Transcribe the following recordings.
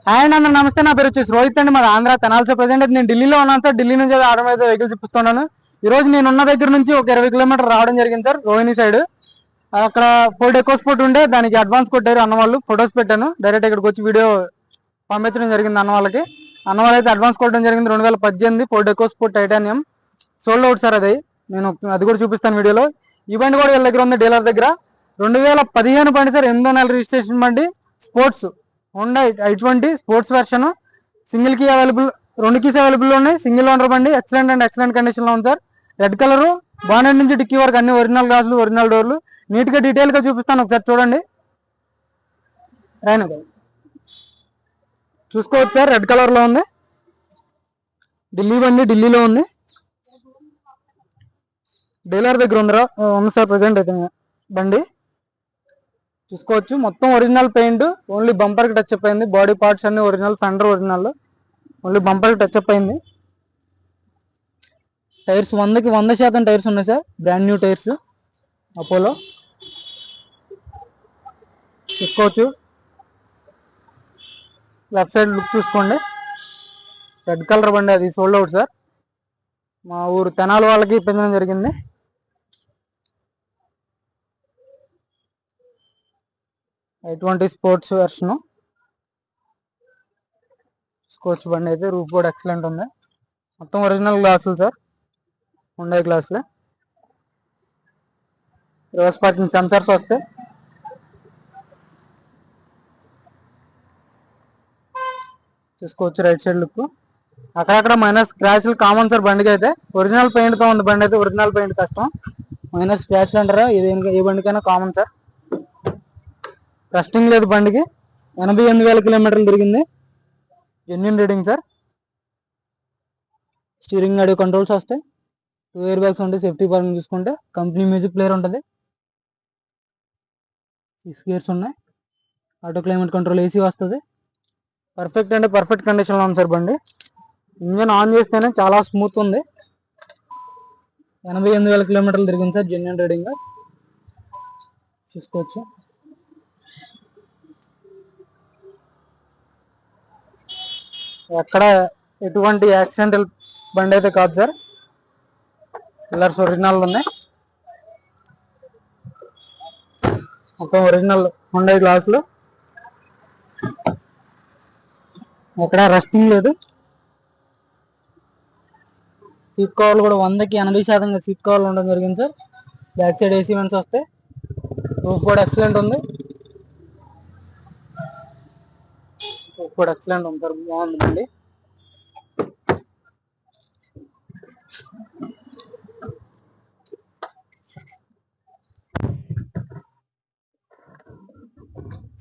Hi అండి అందరూ నమస్తే. నా పేరు వచ్చేసి రోహిత్ అండి. మాది ఆంధ్ర తెనాల్సి. ప్రజెంట్ అయితే నేను ఢిల్లీలో ఉన్నాను సార్. ఢిల్లీ నుంచి ఆటోమేటిక్ వెహికల్స్ ఇప్పిస్తున్నాను. ఈ రోజు నేను ఉన్న దగ్గర నుంచి ఒక 20 కిలోమీటర్ రావడం జరిగింది సార్, రోహిణి సైడ్. అక్కడ ఫోర్డ్ ఎకో స్పోర్ట్ ఉండే, దానికి అడ్వాన్స్ కొట్టారు అన్న వాళ్ళు. ఫొటోస్ పెట్టాను, డైరెక్ట్ ఇక్కడికి వచ్చి వీడియో పంపించడం జరిగింది అన్న వాళ్ళకి. అన్న వాళ్ళు అయితే అడ్వాన్స్ కొట్టడం జరిగింది. 2018 Ford EcoSport titanium sold out sir. నేను అది కూడా చూపిస్తాను వీడియోలో. ఈ బండి కూడా వీళ్ళ దగ్గర ఉంది, డీలర్ దగ్గర. 2015 బండి సార్, 8వ నెల రిజిస్ట్రేషన్ బండి. Sports Honda i20 sports version. Single key available, 2 keys available ఉన్నాయి. సింగిల్ ఓనర్ బండి, ఎక్సలెంట్ అండ్ ఎక్సలెంట్ కండిషన్ లో ఉంది సార్. రెడ్ కలర్, బానెట్ నుంచి డిక్కీ వరకు అన్ని ఒరిజినల్ గ్లాసులు, ఒరిజినల్ డోర్లు. నీట్ గా డీటెయిల్ గా చూపిస్తాను, ఒకసారి చూడండి. చూసుకోవచ్చు సార్, రెడ్ కలర్ లో ఉంది. ఢిల్లీ బండి, ఢిల్లీలో ఉంది. డీలర్ దగ్గర ఉంది సార్ ప్రజెంట్ అయితే బండి. చూసుకోవచ్చు, మొత్తం ఒరిజినల్ పెయింట్. ఓన్లీ బంపర్ కి టచ్ అప్ అయింది. బాడీ పార్ట్స్ అన్ని original, fender original. Only bumper కి టచ్ అప్ అయింది. టైర్స్ 100కి 100% టైర్స్ ఉన్నాయి sir, brand new tyres Apollo. చూసుకోవచ్చు, లెఫ్ట్ సైడ్ లుక్ చూసుకోండి. రెడ్ కలర్ బండి, అది సోల్డ్ అవుట్ సార్. మా ఊరు తెనాలి వాళ్ళకి ఇప్పించడం జరిగింది. i20 sports version. చూసుకోవచ్చు, బండి అయితే రూఫ్ కూడా ఎక్సలెంట్ ఉంది. మొత్తం ఒరిజినల్ గ్లాసులు సార్, ఉండే గ్లాసులే. రివర్స్ పార్కింగ్ సెన్సర్స్ వస్తాయి. చూసుకోవచ్చు, రైట్ సైడ్ లుక్. అక్కడక్కడ మైనస్ స్క్రాచ్లు కామన్ సార్ బండికి అయితే. ఒరిజినల్ పెయింట్ తో ఉంది బండి అయితే, ఒరిజినల్ పెయింట్ కష్టం. మైనస్ స్క్రాచ్లు అంటారా, ఏ బండికైనా కామన్ సార్. రస్టింగ్ లేదు బండికి. 88,000 కిలోమీటర్లు తిరిగింది. Genuine reading sir. Steering audio controls వస్తాయి. 2 ఎయిర్ బ్యాగ్స్ ఉంటాయి. సేఫ్టీ పరంగా చూసుకుంటే కంపెనీ మ్యూజిక్ ప్లేయర్ ఉంటుంది. 6 గేర్స్ ఉన్నాయి. ఆటో క్లైమేట్ కంట్రోల్, ఏసీ వస్తుంది. పర్ఫెక్ట్ అంటే పర్ఫెక్ట్ కండిషన్లో ఉంది సార్ బండి. ఇంజన్ ఆన్ చేస్తేనే చాలా స్మూత్ ఉంది. 88,000 కిలోమీటర్లు తిరిగింది సార్, జెన్యున్ రీడింగ్. చూసుకోవచ్చు. ఎక్కడ ఎటువంటి యాక్సిడెంటల్ బండి అయితే కాదు సార్. పిల్లర్స్ ఒరిజినల్ ఉన్నాయి. మొత్తం ఒరిజినల్ ఉండే గ్లాసులు. ఎక్కడ రస్టింగ్ లేదు. సీట్ కవర్లు కూడా 100కి 80% సీట్ కవర్లు ఉండడం జరిగింది sir. Back side AC vents వస్తాయి. రూఫ్ కూడా ఎక్సలెంట్ ఉంది. రూఫ్ కూడా ఎక్సలెంట్ ఉంది సార్, బాగుందండి.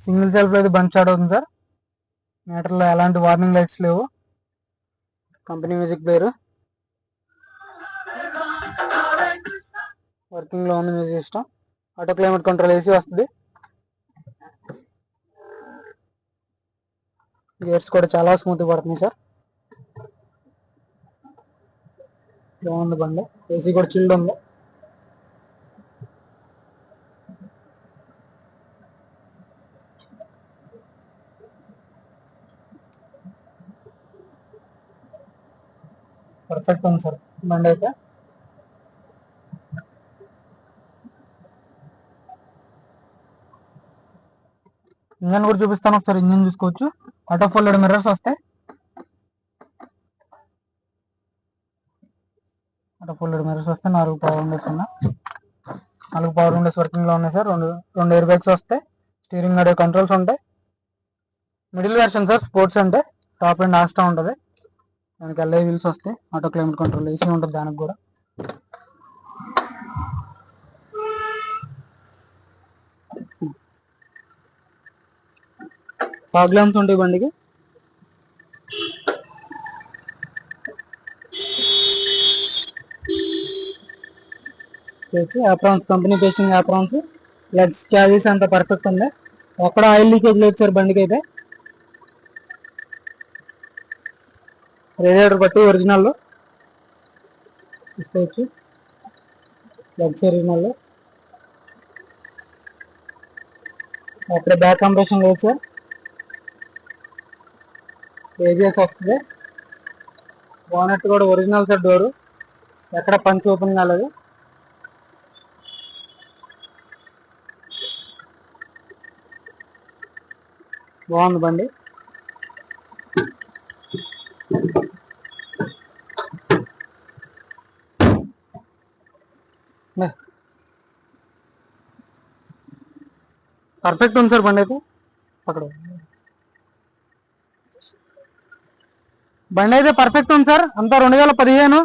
సింగిల్ సెల్ఫ్ అయితే బండ్ స్టార్ట్ అవుతుంది సార్. మీటర్లో ఎలాంటి వార్నింగ్ లైట్స్ లేవు. కంపెనీ మ్యూజిక్ ప్లేయర్ వర్కింగ్ లో ఉంది. Music system, auto climate control, AC వస్తుంది. గేర్స్ కూడా చాలా స్మూత్ పడుతుంది సార్. బాగుంది బండి. ఏసీ కూడా చిల్డ్ ఉంది. పర్ఫెక్ట్ ఉంది సార్ బండి అయితే. ఇంజన్ కూడా చూపిస్తాను ఒకసారి. ఇంజన్ చూసుకోవచ్చు. ఆటో ఫోల్డెడ్ మిర్రర్స్ వస్తాయి. ఆటో ఫోల్డెడ్ మిర్రర్స్ వస్తాయి. 4 పవర్ విండోస్ ఉన్నాయి. 4 పవర్ విండోస్ వర్కింగ్ లో ఉన్నాయి సార్. రెండు ఎయిర్ బ్యాగ్స్ వస్తాయి. స్టీరింగ్ ఆడియో కంట్రోల్స్ ఉంటాయి. మిడిల్ వెర్షన్ సార్ స్పోర్ట్స్ అంటే. టాప్ అండ్ ఆస్టా ఉంటుంది. దానికి ఎల్ఐ వీల్స్ వస్తాయి. ఆటో క్లైమేట్ కంట్రోల్, ఏసీ ఉంటుంది దానికి కూడా. ఫాగ్ ల్యాంప్స్ ఉంటాయి బండికి. Aprons, company pasting aprons. Legs, క్యాజీస్ అంతా పర్ఫెక్ట్ ఉంది. ఒక్కడ ఆయిల్ లీకేజ్ లేదు సార్ బండికి అయితే. రేడియేటర్ బట్టి ఒరిజినల్ తీసుకోవచ్చు. Legs original. అక్కడ బ్యాక్ కంప్రెషన్ లేదు సార్. ఏబిఎస్ వస్తుంది. బానెట్ కూడా ఒరిజినల్ సెట్ డోరు, ఎక్కడ పంచ్ ఓపెన్ కాలేదు. బాగుంది బండి. పర్ఫెక్ట్ ఉంది సార్ బండి అయితే. అక్కడ బండి అయితే పర్ఫెక్ట్ ఉంది సార్. అంతా 2015